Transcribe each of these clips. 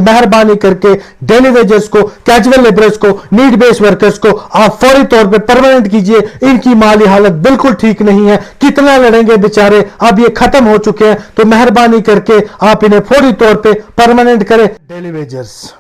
मेहरबानी करके daily wagers को, कैजुअल लेबरर्स को, नीड बेस्ड वर्कर्स को आप फौरी तौर पे परमानेंट कीजिए। इनकी माली हालत बिल्कुल ठीक नहीं है, कितना लड़ेंगे बेचारे, अब ये खत्म हो चुके हैं, तो मेहरबानी करके आप इन्हें फौरी तौर पे परमानेंट करें। डेली वेजर्स,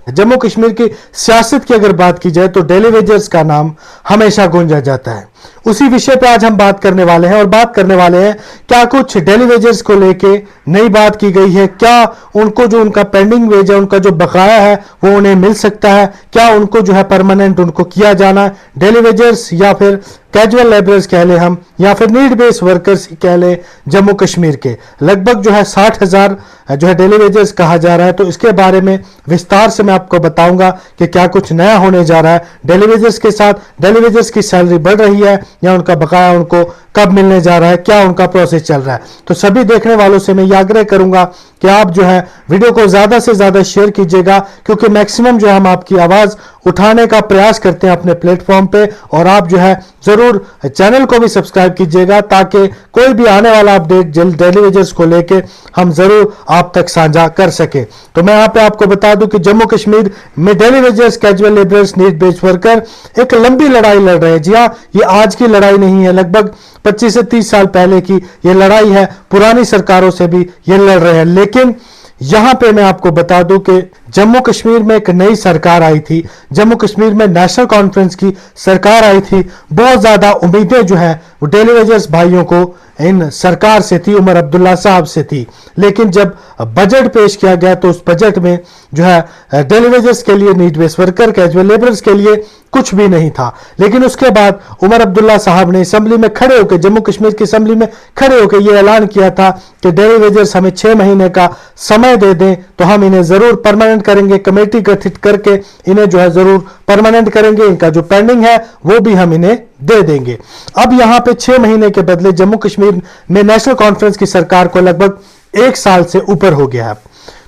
जम्मू कश्मीर की सियासत की अगर बात की जाए तो डेली वेजर्स का नाम हमेशा गूंजा जाता है। उसी विषय पे आज हम बात करने वाले हैं और बात करने वाले हैं क्या कुछ डेली वेजर्स को लेके नई बात की गई है, क्या उनको जो उनका पेंडिंग वेज है, उनका जो बकाया है वो उन्हें मिल सकता है, क्या उनको जो है परमानेंट उनको किया जाना है, डेली वेजर्स या फिर कैजुअल लेबरर्स कह ले हम, या फिर नीड बेस्ड वर्कर्स कह ले। जम्मू कश्मीर के लगभग जो है 60,000 जो है डेली वेजर्स कहा जा रहा है, तो इसके बारे में विस्तार से मैं आपको बताऊंगा कि क्या कुछ नया होने जा रहा है डेली वेजर्स के साथ, डेली वेजर्स की सैलरी बढ़ रही है या उनका बकाया उनको कब मिलने जा रहा है, क्या उनका प्रोसेस चल रहा है। तो सभी देखने वालों से मैं ये आग्रह करूंगा कि आप जो है वीडियो को ज्यादा से ज्यादा शेयर कीजिएगा, क्योंकि मैक्सिमम जो है हम आपकी आवाज उठाने का प्रयास करते हैं अपने प्लेटफॉर्म पे, और आप जो है जरूर चैनल को भी सब्सक्राइब कीजिएगा ताकि कोई भी आने वाला अपडेट डेली वेजर्स को लेके हम जरूर आप तक साझा कर सके। तो मैं यहाँ पे आपको बता दूं कि जम्मू कश्मीर में daily wagers, casual labourers, need based worker एक लंबी लड़ाई लड़ रहे हैं। जी हाँ, ये आज की लड़ाई नहीं है, लगभग 25 से 30 साल पहले की ये लड़ाई है, पुरानी सरकारों से भी ये लड़ रहे हैं। लेकिन यहां पे मैं आपको बता दूं कि जम्मू कश्मीर में एक नई सरकार आई थी, जम्मू कश्मीर में नेशनल कॉन्फ्रेंस की सरकार आई थी। बहुत ज्यादा उम्मीदें जो है वो डेली वेजर्स भाइयों को इन सरकार से थी, उमर अब्दुल्ला साहब से थी। लेकिन जब बजट पेश किया गया तो उस बजट में जो है डेली वेजर्स के लिए, need based worker, casual labourers के लिए कुछ भी नहीं था। लेकिन उसके बाद उमर अब्दुल्ला साहब ने असेंबली में खड़े होकर, जम्मू कश्मीर की असेंबली में खड़े होकर यह ऐलान किया था कि डेली वेजर्स हमें 6 महीने का समय दे दें तो हम इन्हें जरूर परमानेंट करेंगे, कमेटी गठित करके इन्हें जो है जरूर परमानेंट करेंगे, इनका जो पेंडिंग है वो भी हम इन्हें दे देंगे। अब यहां पे 6 महीने के बदले जम्मू कश्मीर में नेशनल कॉन्फ्रेंस की सरकार को लगभग 1 साल से ऊपर हो गया है।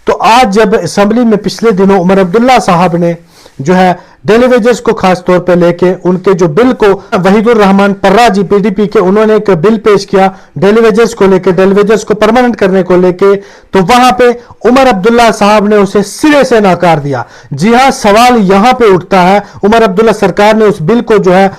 तो आज जब असेंबली में पिछले दिनों उमर अब्दुल्ला साहब ने जो है डेली वेजर्स को खास तौर पे लेके उनके जो बिल को, वहीदुर रहमान पर्रा जी पीडीपी के, उन्होंने एक बिल पेश किया डेली वेजर्स को लेके, डेली वेजर्स को परमानेंट करने को लेके, तो वहां पे उमर अब्दुल्ला साहब ने उसे सिरे से नकार दिया। जी हां, सवाल यहां पे उठता है, उमर अब्दुल्ला सरकार ने उस बिल को जो है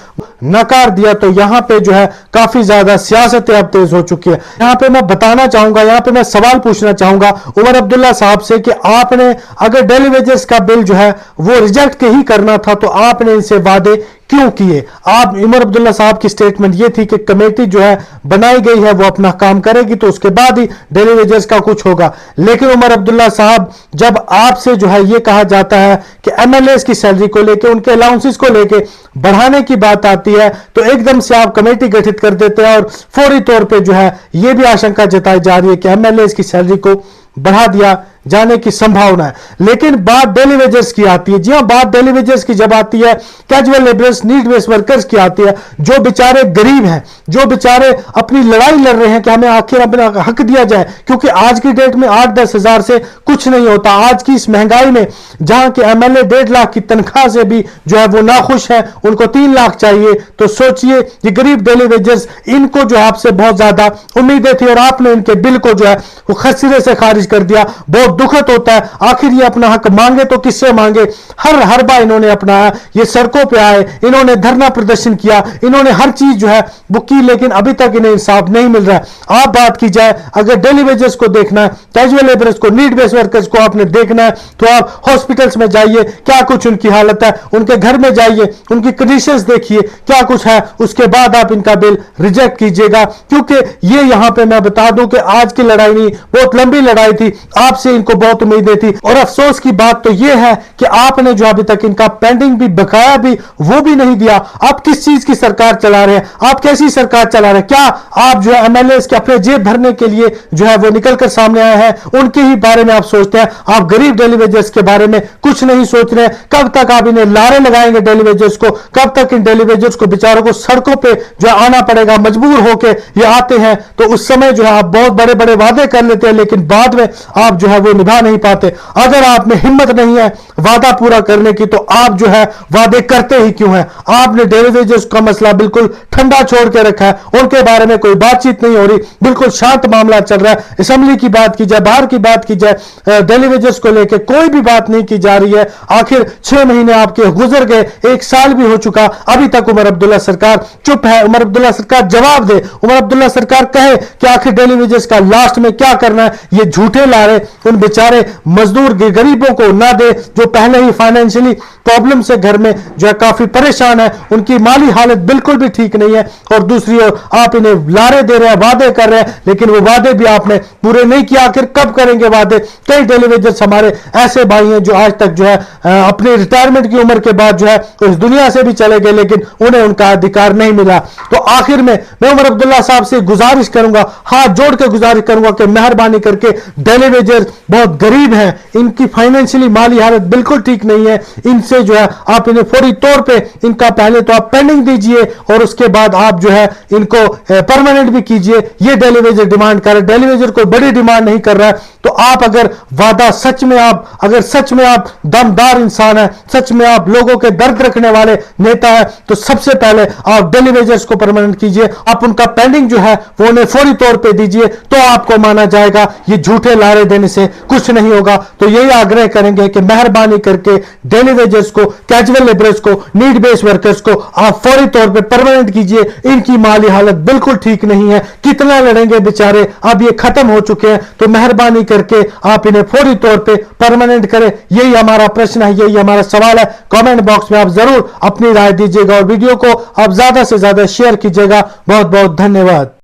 नकार दिया, तो यहां पे जो है काफी ज्यादा सियासतें अब तेज हो चुकी है। यहां पे मैं बताना चाहूंगा, यहां पे मैं सवाल पूछना चाहूंगा उमर अब्दुल्ला साहब से कि आपने अगर डेली वेजर्स का बिल जो है वो रिजेक्ट के ही करना था तो आपने इनसे वादे क्यों किए। आप, उमर अब्दुल्ला साहब की स्टेटमेंट ये थी कि कमेटी जो है बनाई गई है वो अपना काम करेगी तो उसके बाद ही डेली वेजर्स का कुछ होगा। लेकिन उमर अब्दुल्ला साहब, जब आपसे जो है ये कहा जाता है कि एमएलएस की सैलरी को लेके, उनके अलाउंसेस को लेके बढ़ाने की बात आती है तो एकदम से आप कमेटी गठित कर देते हैं और फौरी तौर पर जो है ये भी आशंका जताई जा रही है कि एमएलएस की सैलरी को बढ़ा दिया जाने की संभावना है। लेकिन बात डेली वेजर्स की आती है। जी हां, बात डेली वेजर्स की जब आती है, casual labourers, need based workers की आती है, जो बेचारे गरीब हैं, जो बेचारे अपनी लड़ाई लड़ रहे हैं कि हमें आखिर अपना हक दिया जाए, क्योंकि आज की डेट में 8-10 हजार से कुछ नहीं होता। आज की इस महंगाई में जहां के एमएलए 1.5 लाख की तनख्वाह से भी जो है वो नाखुश है, उनको 3 लाख चाहिए, तो सोचिए ये गरीब डेली वेजर्स, इनको जो आपसे बहुत ज्यादा उम्मीदें थी और आपने इनके बिल को जो है वो खसरे से खारिज कर दिया। बहुत दुखद होता है, आखिर ये अपना हक मांगे तो किससे मांगे। हर बार इन्होंने अपनाया, ये सड़कों पे आए, इन्होंने धरना प्रदर्शन किया, इन्होंने हर चीज जो है वो की, लेकिन अभी तक इन्हें इंसाफ नहीं मिल रहा है। आप बात की जाए, अगर डेली वेजर्स को देखना है, कैजुअल लेबरर्स को, नीड बेस्ड वर्कर्स को आपने देखना है तो आप हॉस्पिटल्स में जाइए, क्या कुछ उनकी हालत है, उनके घर में जाइए, उनकी कंडीशंस देखिए क्या कुछ है, उसके बाद आप इनका बिल रिजेक्ट कीजिएगा। क्योंकि ये यहां पे मैं बता दूं कि आज की लड़ाई नहीं, बहुत लंबी लड़ाई थी, आपसे इनको बहुत उम्मीदें थी। और अफसोस की बात तो यह है कि आपने जो अभी तक इनका पेंडिंग भी, बकाया भी, वो भी नहीं दिया। आप किस चीज की सरकार चला रहे हैं, आप कैसी सरकार चला रहे हैं? क्या आप जो है एमएलएस के अपने जेब भरने के लिए जो है वो निकलकर सामने आए हैं, उनके ही बारे में आप सोचते हैं? आप गरीब डेली वेजर्स के बारे में कुछ नहीं सोच रहे। कब तक आप इन्हें लारे लगाएंगे डेली वेजर्स को? कब तक इन डेली वेजर्स को बेचारों को सड़कों पे जो है आना पड़ेगा? मजबूर होकर ये आते हैं तो उस समय जो है आप बहुत बड़े बड़े वादे कर लेते हैं, लेकिन बाद में आप जो है वो निभा नहीं पाते। अगर आप में हिम्मत नहीं है, वादा पूरा करने की, तो आप जो है वादे करते ही क्यों हैं? आपने डेली वेजेस का मसला बिल्कुल ठंडा छोड़ के रखा है, उनके बारे में कोई बातचीत नहीं हो रही, बिल्कुल शांत मामला चल रहा है। असेंबली की बात की जाए, बाहर की बात की जाए, डेली वेजेस को लेकर कोई भी बात नहीं की जा रही है। आखिर 6 महीने आपके गुजर गए, 1 साल भी हो चुका, अभी तक उमर अब्दुल्ला सरकार चुप है। उमर अब्दुल्ला सरकार जवाब दे, उमर अब्दुल्ला सरकार कहे कि आखिर डेली वेजेस का लास्ट में क्या करना है। ये झूठे लारे उन बेचारे मजदूर गरीबों को ना दे जो पहले ही फाइनेंशियली प्रॉब्लम से घर में जो है काफी परेशान है, उनकी माली हालत बिल्कुल भी ठीक नहीं है। और दूसरी ओर आप इन्हें लारे दे रहे हैं, वादे कर रहे हैं, लेकिन वो वादे भी आपने पूरे नहीं किया। आखिर कब करेंगे वादे? कई डेली वेजर्स हमारे ऐसे भाई हैं जो आज तक जो है अपनी रिटायरमेंट की उम्र के बाद जो है इस दुनिया से भी चले गए, लेकिन उन्हें उनका अधिकार नहीं मिला। तो आखिर में मैं उमर अब्दुल्ला साहब से गुजारिश करूंगा, हाथ जोड़ के गुजारिश करूंगा कि मेहरबानी करके डेली वेजर्स बहुत गरीब हैं, इनकी फाइनेंशियली माली हालत बिल्कुल ठीक नहीं है, इनसे जो है आप इन्हें फौरी तौर पे इनका पहले तो आप पेंडिंग दीजिए और उसके बाद आप जो है इनको परमानेंट भी कीजिए। ये डेली वेजर डिमांड कर रहे हैं। डेली वेजर कोई बड़ी डिमांड नहीं कर रहा है। तो आप अगर वादा सच में आप दमदार इंसान है, सच में आप लोगों के दर्द रखने वाले नेता है, तो सबसे पहले आप डेली वेजर्स को परमानेंट कीजिए। आप उनका पेंडिंग जो है वो उन्हें फौरी तौर पे दीजिए, तो आपको माना जाएगा। ये झूठे लारे देने से कुछ नहीं होगा। तो यही आग्रह करेंगे कि मेहरबानी करके डेली वेजर्स को, कैजुअल लेबरर्स को, नीड बेस्ड वर्कर्स को आप फौरी तौर पे परमानेंट कीजिए। इनकी माली हालत बिल्कुल ठीक नहीं है, कितना लड़ेंगे बेचारे, अब ये खत्म हो चुके हैं। तो मेहरबानी करके आप इन्हें फौरी तौर पे परमानेंट करें। यही हमारा प्रश्न है, यही हमारा सवाल है। कमेंट बॉक्स में आप जरूर अपनी राय दीजिएगा और वीडियो को आप ज्यादा से ज्यादा शेयर कीजिएगा। बहुत बहुत धन्यवाद।